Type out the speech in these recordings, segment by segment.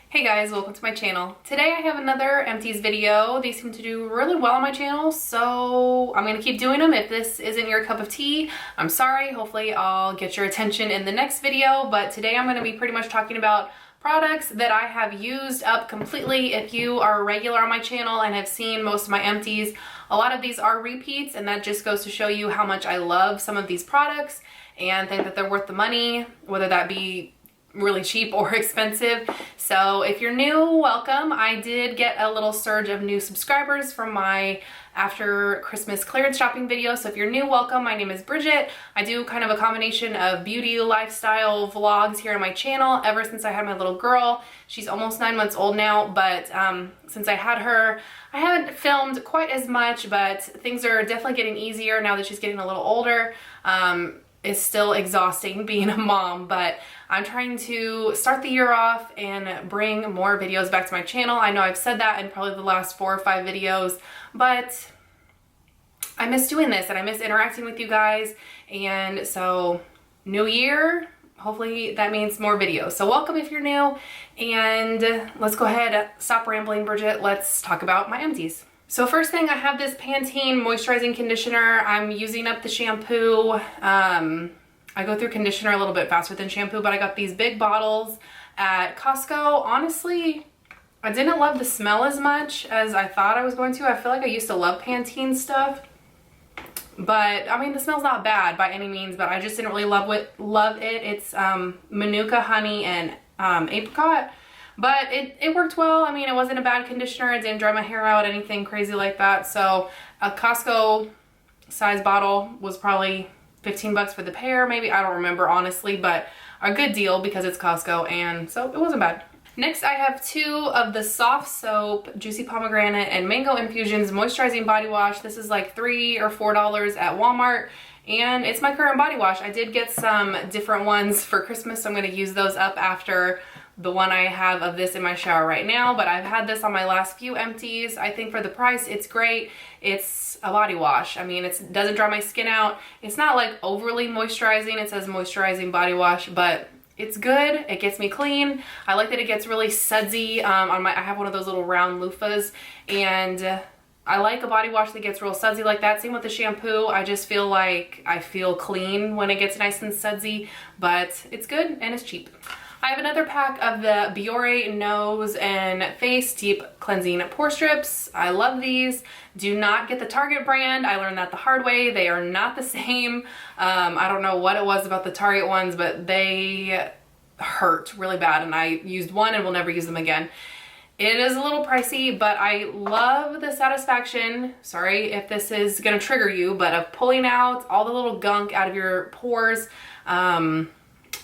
Hey guys, welcome to my channel. Today I have another Empties video. These seem to do really well on my channel, so I'm gonna keep doing them. If this isn't your cup of tea, I'm sorry. Hopefully I'll get your attention in the next video, but today I'm gonna be pretty much talking about products that I have used up completely. If you are a regular on my channel and have seen most of my empties, a lot of these are repeats, and that just goes to show you how much I love some of these products and think that they're worth the money, whether that be really cheap or expensive. So if you're new, welcome. I did get a little surge of new subscribers from my after Christmas clearance shopping video. So if you're new, welcome. My name is Bridget. I do kind of a combination of beauty, lifestyle vlogs here on my channel ever since I had my little girl. She's almost 9 months old now, but since I had her, I haven't filmed quite as much, but things are definitely getting easier now that she's getting a little older. It's still exhausting being a mom, but I'm trying to start the year off and bring more videos back to my channel. I know I've said that in probably the last 4 or 5 videos, but I miss doing this and I miss interacting with you guys. And so new year, hopefully that means more videos. So welcome if you're new, and let's go ahead, stop rambling, Bridget. Let's talk about my empties. So first thing, I have this Pantene moisturizing conditioner. I'm using up the shampoo. I go through conditioner a little bit faster than shampoo, but I got these big bottles at Costco. Honestly, I didn't love the smell as much as I thought I was going to. I feel like I used to love Pantene stuff, but I mean, the smell's not bad by any means, but I just didn't really love it. It's Manuka honey and apricot. But it worked well. I mean, it wasn't a bad conditioner. It didn't dry my hair out, anything crazy like that. So a Costco size bottle was probably 15 bucks for the pair, maybe. I don't remember honestly, but a good deal because it's Costco, and so it wasn't bad. Next, I have 2 of the Soft Soap Juicy Pomegranate and Mango Infusions Moisturizing Body Wash. This is like $3 or $4 at Walmart, and it's my current body wash. I did get some different ones for Christmas, so I'm going to use those up after the one I have of this in my shower right now, but I've had this on my last few empties. I think for the price, it's great. It's a body wash. I mean, it doesn't dry my skin out. It's not like overly moisturizing. It says moisturizing body wash, but it's good. It gets me clean. I like that it gets really sudsy I have one of those little round loofahs, and I like a body wash that gets real sudsy like that. Same with the shampoo. I just feel like I feel clean when it gets nice and sudsy, but it's good and it's cheap. I have another pack of the Biore Nose and Face Deep Cleansing Pore Strips. I love these. Do not get the Target brand. I learned that the hard way. They are not the same. I don't know what it was about the Target ones, but they hurt really bad, and I used one and will never use them again. It is a little pricey, but I love the satisfaction, sorry if this is gonna trigger you, but of pulling out all the little gunk out of your pores.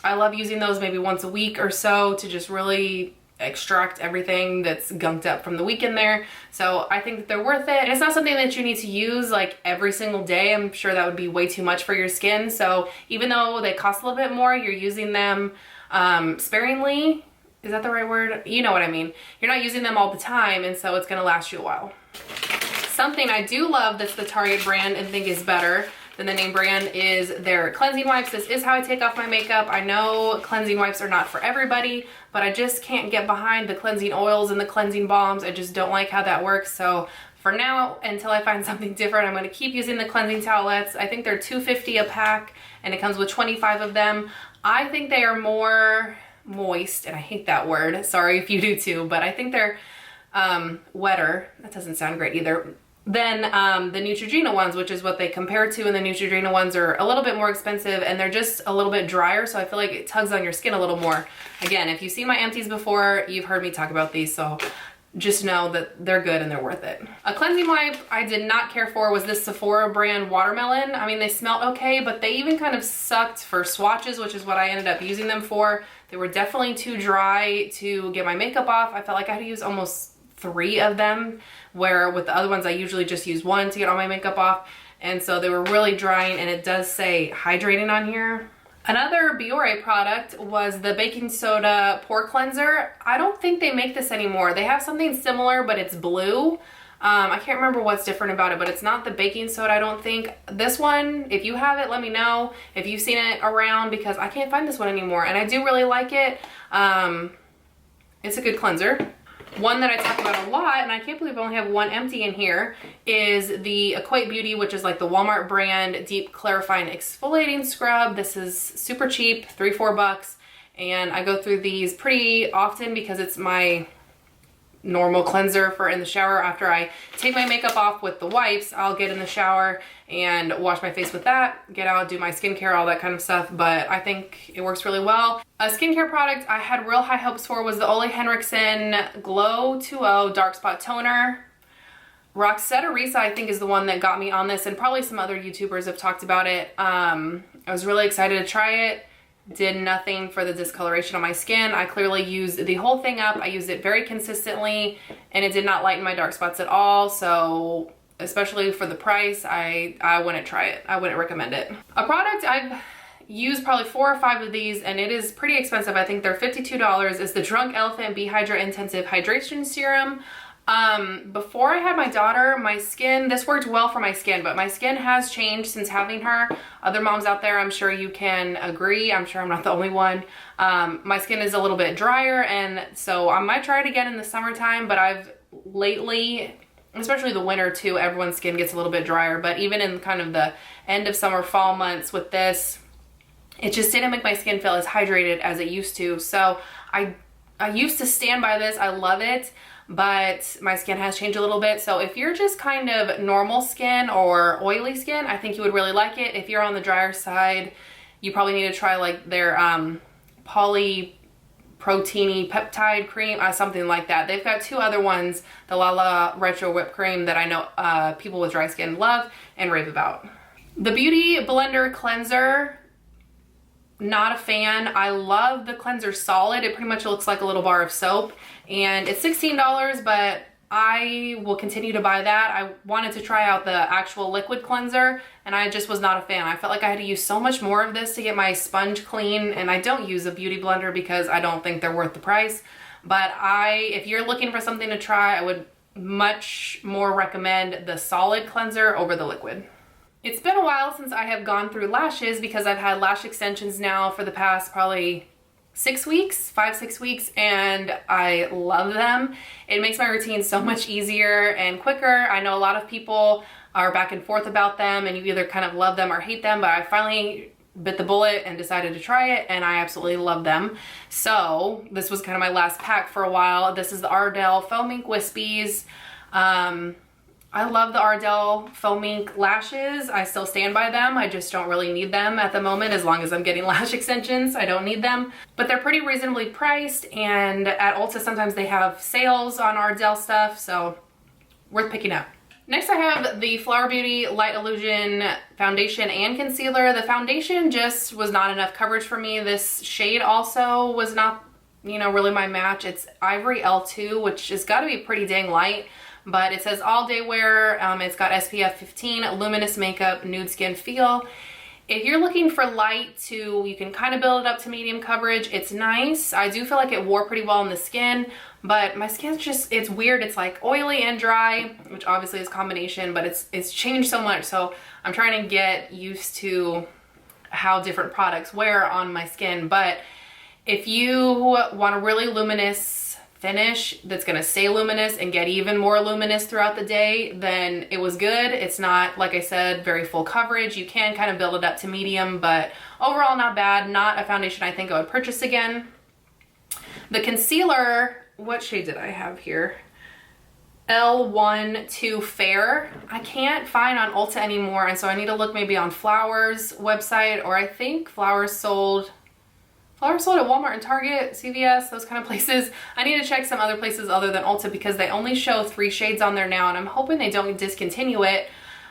I love using those maybe once a week or so to just really extract everything that's gunked up from the week in there. So I think that they're worth it. And it's not something that you need to use like every single day. I'm sure that would be way too much for your skin. So even though they cost a little bit more, you're using them sparingly. Is that the right word? You know what I mean. You're not using them all the time, and so it's gonna last you a while. Something I do love that's the Target brand and think is better than the name brand is their cleansing wipes. This is how I take off my makeup. I know cleansing wipes are not for everybody, but I just can't get behind the cleansing oils and the cleansing balms. I just don't like how that works. So for now, until I find something different, I'm gonna keep using the cleansing towelettes. I think they're $2.50 a pack, and it comes with 25 of them. I think they are more moist, and I hate that word. Sorry if you do too, but I think they're wetter. That doesn't sound great either. Than the Neutrogena ones, which is what they compare to, and the Neutrogena ones are a little bit more expensive, and they're just a little bit drier, so I feel like it tugs on your skin a little more. Again, if you've seen my empties before, you've heard me talk about these, so just know that they're good and they're worth it. A cleansing wipe I did not care for was this Sephora brand Watermelon. I mean, they smelled okay, but they even kind of sucked for swatches, which is what I ended up using them for. They were definitely too dry to get my makeup off. I felt like I had to use almost 3 of them, where with the other ones I usually just use 1 to get all my makeup off, and so they were really drying, and it does say hydrating on here. Another Biore product was the baking soda pore cleanser. I don't think they make this anymore. They have something similar, but it's blue. I can't remember what's different about it, but it's not the baking soda, I don't think. This one, if you have it, let me know if you've seen it around, because I can't find this one anymore, and I do really like it. It's a good cleanser. One that I talk about a lot, and I can't believe I only have one empty in here, is the Equate Beauty, which is like the Walmart brand Deep Clarifying Exfoliating Scrub. This is super cheap, $3-4 bucks, and I go through these pretty often because it's my normal cleanser for in the shower. After I take my makeup off with the wipes, I'll get in the shower and wash my face with that, get out, do my skincare, all that kind of stuff. But I think it works really well. A skincare product I had real high hopes for was the Ole Henriksen Glow 2.0 Dark Spot Toner. Roxetta Risa, I think, is the one that got me on this, and probably some other YouTubers have talked about it. I was really excited to try it. Did nothing for the discoloration on my skin. I clearly used the whole thing up. I used it very consistently, and it did not lighten my dark spots at all. So especially for the price, I wouldn't try it. I wouldn't recommend it. A product I've used probably 4 or 5 of these, and it is pretty expensive. I think they're $52, is the Drunk Elephant Behydra Intensive Hydration Serum. Before I had my daughter, my skin, this worked well for my skin, but my skin has changed since having her. Other moms out there, I'm sure you can agree. I'm sure I'm not the only one. My skin is a little bit drier, and so I might try it again in the summertime, but I've lately, especially the winter too, everyone's skin gets a little bit drier, but even in kind of the end of summer, fall months with this, it just didn't make my skin feel as hydrated as it used to. So I used to stand by this. I love it. But my skin has changed a little bit. So if you're just kind of normal skin or oily skin, I think you would really like it. If you're on the drier side, you probably need to try like their polyproteiny peptide cream, something like that. They've got 2 other ones, the Lala Retro Whipped Cream, that I know people with dry skin love and rave about. The Beauty Blender Cleanser, not a fan. I love the cleanser solid. It pretty much looks like a little bar of soap, and it's $16, but I will continue to buy that. I wanted to try out the actual liquid cleanser, and I just was not a fan. I felt like I had to use so much more of this to get my sponge clean, and I don't use a beauty blender because I don't think they're worth the price. But if you're looking for something to try, I would much more recommend the solid cleanser over the liquid. It's been a while since I have gone through lashes because I've had lash extensions now for the past probably 6 weeks, 5-6 weeks, and I love them. It makes my routine so much easier and quicker. I know a lot of people are back and forth about them, and you either kind of love them or hate them, but I finally bit the bullet and decided to try it, and I absolutely love them. So this was kind of my last pack for a while. This is the Ardell Foam Ink Wispies. I love the Ardell Foam Ink lashes. I still stand by them. I just don't really need them at the moment. As long as I'm getting lash extensions, I don't need them. But they're pretty reasonably priced, and at Ulta sometimes they have sales on Ardell stuff, so worth picking up. Next I have the Flower Beauty Light Illusion Foundation and Concealer. The foundation just was not enough coverage for me. This shade also was not, you know, really my match. It's Ivory L2, which has got to be pretty dang light. But it says all day wear. It's got SPF 15, luminous makeup, nude skin feel. If you're looking for light you can kind of build it up to medium coverage. It's nice. I do feel like it wore pretty well on the skin, but my skin's just, it's weird. It's like oily and dry, which obviously is a combination, but it's changed so much. So I'm trying to get used to how different products wear on my skin. But if you want a really luminous finish that's gonna stay luminous and get even more luminous throughout the day, then it was good. It's not, like I said, very full coverage. You can kind of build it up to medium, but overall not bad. Not a foundation I think I would purchase again. The concealer, what shade did I have here? L12 Fair. I can't find on Ulta anymore, and so I need to look maybe on Flowers website, or I think Flowers sold at Walmart and Target, CVS, those kind of places. I need to check some other places other than Ulta because they only show 3 shades on there now, and I'm hoping they don't discontinue it.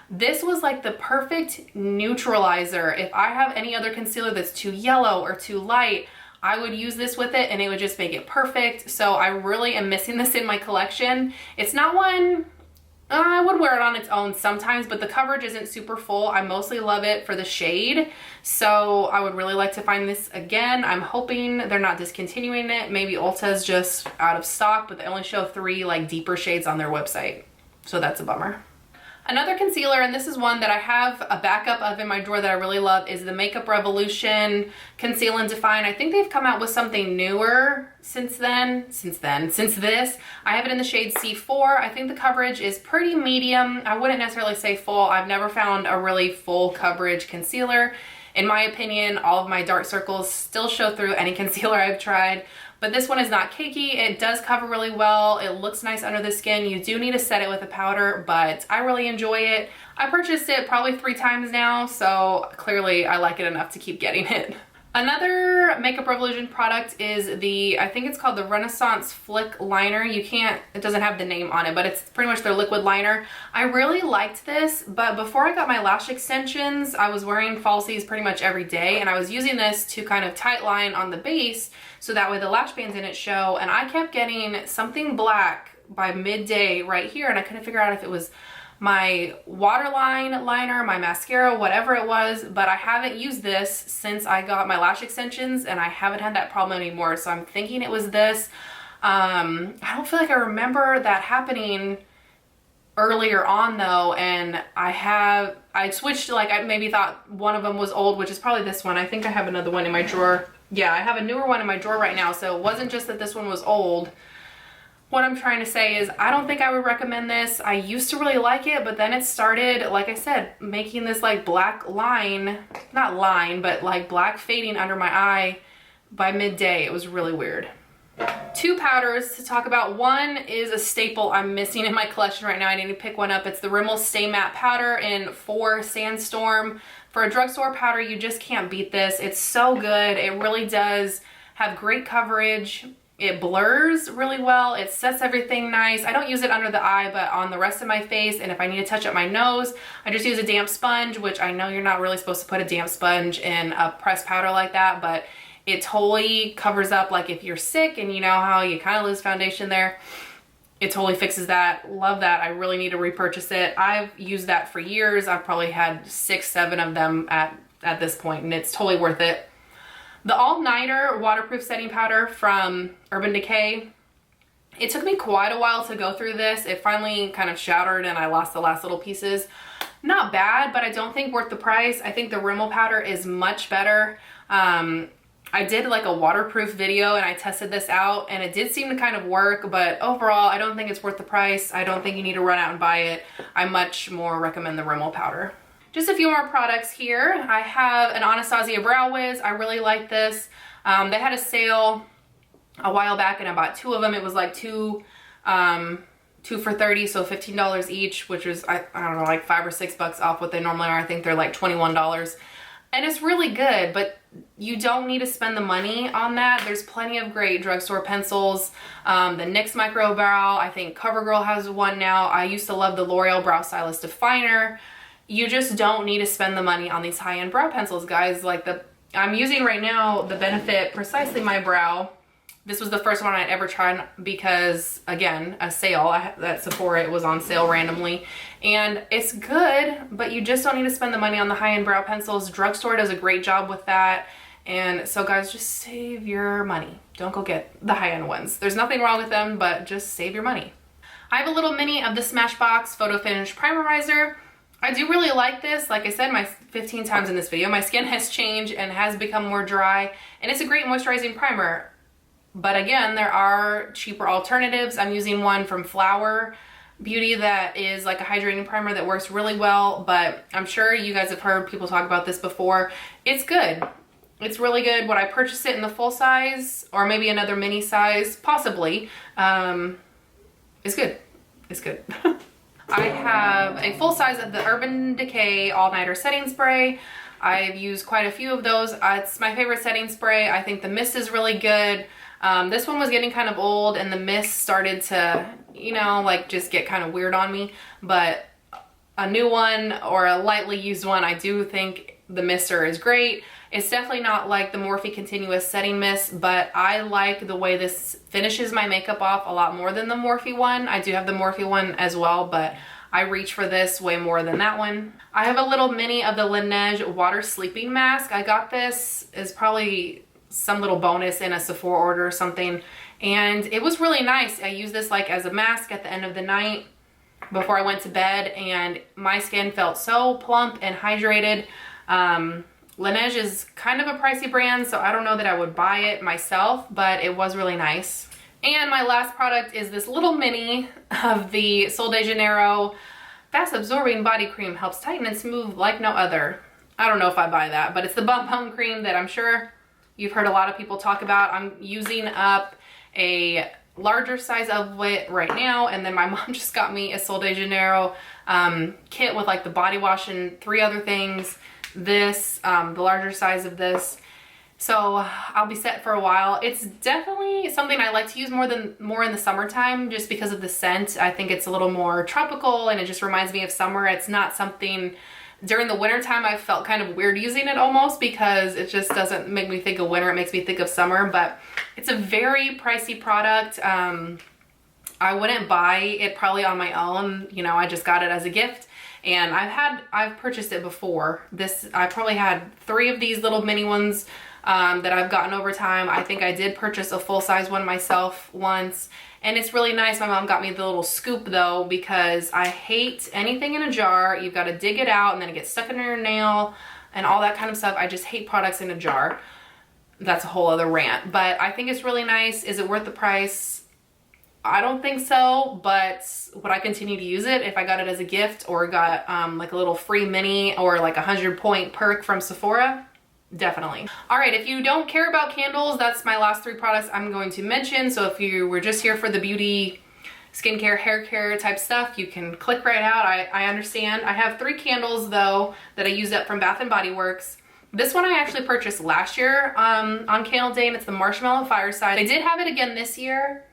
This was like the perfect neutralizer. If I have any other concealer that's too yellow or too light, I would use this with it and it would just make it perfect. So I really am missing this in my collection. It's not one, I would wear it on its own sometimes, but the coverage isn't super full. I mostly love it for the shade. So I would really like to find this again. I'm hoping they're not discontinuing it. Maybe Ulta's just out of stock, but they only show 3 like deeper shades on their website. So that's a bummer. Another concealer, and this is one that I have a backup of in my drawer that I really love, is the Makeup Revolution Conceal and Define. I think they've come out with something newer since this. I have it in the shade C4. I think the coverage is pretty medium. I wouldn't necessarily say full. I've never found a really full coverage concealer. In my opinion, all of my dark circles still show through any concealer I've tried. But this one is not cakey. It does cover really well. It looks nice under the skin. You do need to set it with a powder, but I really enjoy it. I purchased it probably 3 times now, so clearly I like it enough to keep getting it. Another Makeup Revolution product is the, I think it's called the Renaissance Flick Liner. It doesn't have the name on it, but it's pretty much their liquid liner. I really liked this, but before I got my lash extensions, I was wearing falsies pretty much every day, and I was using this to kind of tight line on the base, so that way the lash bands didn't show, and I kept getting something black by midday right here, and I couldn't figure out if it was my waterline liner, my mascara, whatever it was, but I haven't used this since I got my lash extensions, and I haven't had that problem anymore, so I'm thinking it was this. I don't feel like I remember that happening earlier on though, and I switched, like I maybe thought one of them was old, which is probably this one. I think I have another one in my drawer. Yeah, I have a newer one in my drawer right now, so it wasn't just that this one was old. What I'm trying to say is I don't think I would recommend this. I used to really like it, but then it started, like I said, making this like black line, not line, but like black fading under my eye by midday. It was really weird. 2 powders to talk about. One is a staple I'm missing in my collection right now. I need to pick one up. It's the Rimmel Stay Matte Powder in 4 Sandstorm. For a drugstore powder, you just can't beat this. It's so good. It really does have great coverage. It blurs really well. It sets everything nice. I don't use it under the eye, but on the rest of my face, and if I need to touch up my nose, I just use a damp sponge, which I know you're not really supposed to put a damp sponge in a pressed powder like that, but it totally covers up, like if you're sick and you know how you kind of lose foundation there, it totally fixes that. Love that. I really need to repurchase it. I've used that for years. I've probably had 6, 7 of them at this point, and it's totally worth it. The All Nighter Waterproof Setting Powder from Urban Decay. It took me quite a while to go through this. It finally kind of shattered and I lost the last little pieces. Not bad, but I don't think worth the price. I think the Rimmel powder is much better. I did like a waterproof video and I tested this out and it did seem to kind of work, but overall I don't think it's worth the price. I don't think you need to run out and buy it. I much more recommend the Rimmel powder. Just a few more products here. I have an Anastasia Brow Wiz. I really like this. They had a sale a while back and I bought 2 of them. It was like 2 for $30, so $15 each, which was, I don't know, like $5 or $6 off what they normally are. I think they're like $21. And it's really good, but you don't need to spend the money on that. There's plenty of great drugstore pencils. The NYX Micro Brow, I think CoverGirl has one now. I used to love the L'Oreal Brow Stylist Definer. You just don't need to spend the money on these high-end brow pencils, guys. Like I'm using right now the Benefit Precisely My Brow. This was the first one I'd ever tried because, again, a sale at Sephora. It was on sale randomly. And it's good, but you just don't need to spend the money on the high-end brow pencils. Drugstore does a great job with that. And so, guys, just save your money. Don't go get the high-end ones. There's nothing wrong with them, but just save your money. I have a little mini of the Smashbox Photo Finish Primerizer. I do really like this. Like I said 15 times in this video, my skin has changed and has become more dry, and it's a great moisturizing primer. But again, there are cheaper alternatives. I'm using one from Flower Beauty that is like a hydrating primer that works really well, but I'm sure you guys have heard people talk about this before. It's good. It's really good. Would I purchase it in the full size or maybe another mini size? Possibly. It's good. It's good. I have a full size of the Urban Decay All Nighter Setting Spray. I've used quite a few of those. It's my favorite setting spray. I think the mist is really good. This one was getting kind of old and the mist started to, you know, like just get kind of weird on me. But a new one or a lightly used one, I do think the mister is great. It's definitely not like the Morphe Continuous Setting Mist, but I like the way this finishes my makeup off a lot more than the Morphe one. I do have the Morphe one as well, but I reach for this way more than that one. I have a little mini of the Laneige Water Sleeping Mask. I got this as probably some little bonus in a Sephora order or something, and it was really nice. I use this like as a mask at the end of the night. before I went to bed, and my skin felt so plump and hydrated. Laneige is kind of a pricey brand, so I don't know that I would buy it myself, but it was really nice. And my last product is this little mini of the Sol de Janeiro Fast Absorbing Body Cream. Helps tighten and smooth like no other. I don't know if I buy that, but it's the Bum Bum Cream that I'm sure you've heard a lot of people talk about. I'm using up a larger size of it right now, and then my mom just got me a Sol de Janeiro kit with like the body wash and 3 other things. This, the larger size of this. So I'll be set for a while. It's definitely something I like to use more in the summertime, just because of the scent. I think it's a little more tropical and it just reminds me of summer. It's not something during the winter time. I felt kind of weird using it almost, because it just doesn't make me think of winter. It makes me think of summer, but it's a very pricey product. I wouldn't buy it probably on my own. You know, I just got it as a gift. And I've purchased it before. I probably had 3 of these little mini ones that I've gotten over time. I think I did purchase a full-size one myself once, and it's really nice. My mom got me the little scoop though, because I hate anything in a jar. You've got to dig it out and then it gets stuck in your nail and all that kind of stuff. I just hate products in a jar. That's a whole other rant, but I think it's really nice. Is it worth the price? I don't think so, but would I continue to use it if I got it as a gift or got like a little free mini or like 100-point perk from Sephora? Definitely. All right, if you don't care about candles, that's my last 3 products I'm going to mention. So if you were just here for the beauty, skincare, hair care type stuff, you can click right out. I understand. I have 3 candles though that I used up from Bath & Body Works. This one I actually purchased last year on Candle Day, and it's the Marshmallow Fireside. I did have it again this year,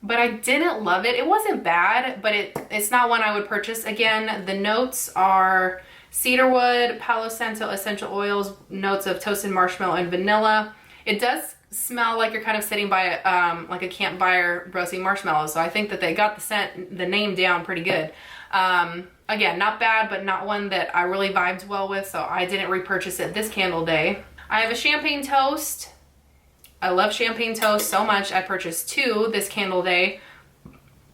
but I didn't love it. It wasn't bad, but it's not one I would purchase again. The notes are cedarwood, Palo Santo essential oils, notes of toasted marshmallow and vanilla. It does smell like you're kind of sitting by like a campfire roasting marshmallows. So I think that they got the name down pretty good. Again, not bad, but not one that I really vibed well with, so I didn't repurchase it this Candle Day. I have a champagne toast. I love champagne toast so much. I purchased 2 this Candle Day.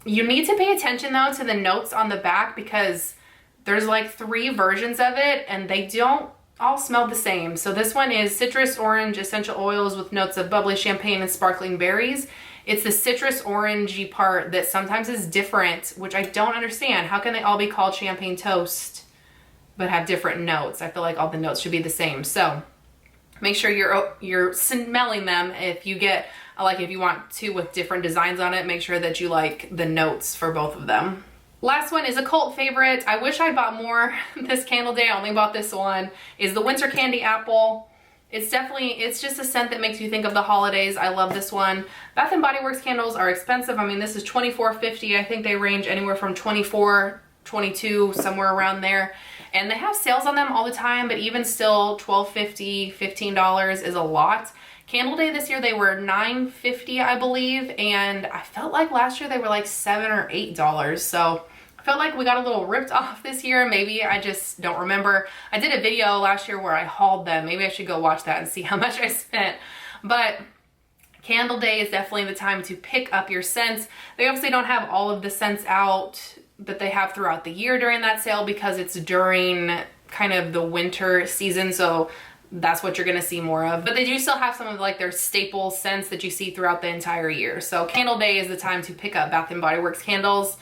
You need to pay attention though to the notes on the back, because there's like 3 versions of it and they don't all smell the same. So this one is citrus orange essential oils with notes of bubbly champagne and sparkling berries. It's the citrus orangey part that sometimes is different, which I don't understand. How can they all be called champagne toast but have different notes? I feel like all the notes should be the same. So make sure you're smelling them. If you get, like, if you want to with different designs on it, make sure that you like the notes for both of them. Last one is a cult favorite. I wish I bought more this Candle Day. I only bought this one. Is the Winter Candy Apple. It's just a scent that makes you think of the holidays. I love this one. Bath & Body Works candles are expensive. I mean, this is $24.50. I think they range anywhere from $24, $22, somewhere around there. And they have sales on them all the time, but even still, $12.50, $15 is a lot. Candle Day this year, they were $9.50, I believe, and I felt like last year they were like $7 or $8. So I felt like we got a little ripped off this year. Maybe I just don't remember. I did a video last year where I hauled them. Maybe I should go watch that and see how much I spent. But Candle Day is definitely the time to pick up your scents. They obviously don't have all of the scents out that they have throughout the year during that sale, because it's during kind of the winter season. So that's what you're gonna see more of. But they do still have some of like their staple scents that you see throughout the entire year. So Candle Day is the time to pick up Bath & Body Works candles.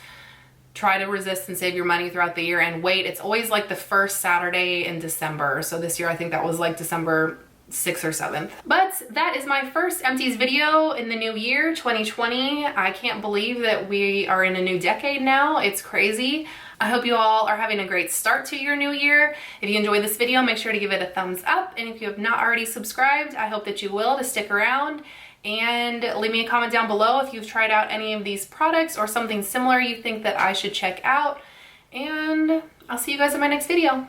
Try to resist and save your money throughout the year and wait. It's always like the first Saturday in December. So this year I think that was like December 6th or 7th. But that is my first Empties video in the new year, 2020. I can't believe that we are in a new decade now. It's crazy. I hope you all are having a great start to your new year. If you enjoyed this video, make sure to give it a thumbs up. And if you have not already subscribed, I hope that you will, to stick around. And leave me a comment down below if you've tried out any of these products or something similar you think that I should check out. And I'll see you guys in my next video.